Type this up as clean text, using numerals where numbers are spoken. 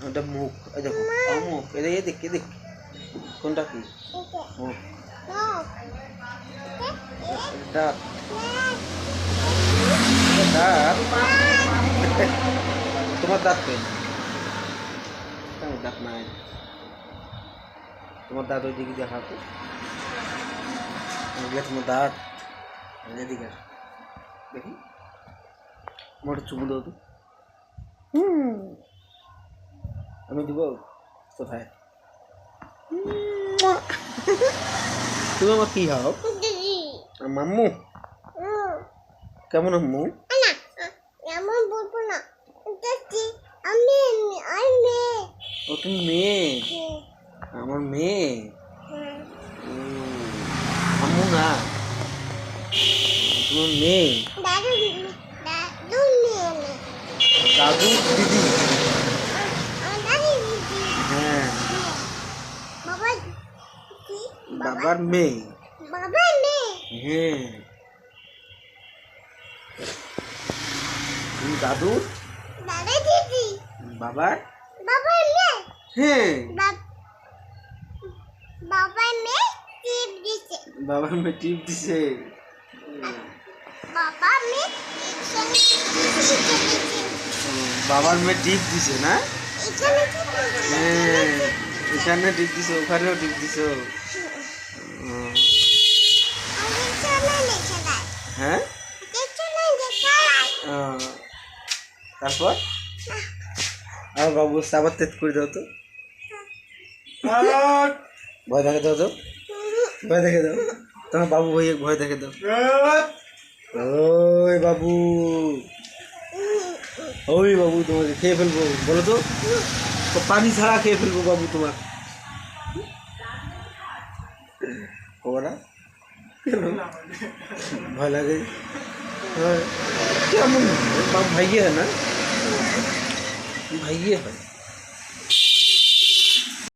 ওটা মুখ, এই দেখো মুখ, এদিক কোনটা কি মুখ? দাঁত, দাঁত তোমার দাঁত পেন, দাঁত নাই তোমার, দাঁত ওই দিকে দেখা তো, তোমার দাঁত এদিকে দেখি, মোট চুমু দাও তো। আমি দিব কোথায়? তুমি আমার কি হও? মাম্মু। কেমন আম্মু? ও তুমি মেয়ে, আমার মেয়ে। আম্মু না, তোমার মেয়ে। দাদু দিদি, হ্যাঁ বাবার মেয়ে, হ্যাঁ তুমি দাদু বাবার, হ্যাঁ বাবার মেয়ে টিপ দিছে, বাবার মেয়ে টিপ দিছে না? হ্যাঁ এখানে টিপ দিছো, ওখানেও টিপ দিছো। হ্যাঁ তারপর আর বাবু আবার তেত করে দাও তো, ভয় দেখে দাও তো, ভয় দেখে দাও তোমার বাবু, ভয় দেখে দাও। ওই বাবু, ওই বাবু তোমাকে খেয়ে ফেলবো, বলো তো, পানি ছাড়া খেয়ে ফেলবো বাবু তোমার। ওরা ভয় লাগে, কেমন বাবু ভাইয়ে হয় না, ভাইয়ে হয়।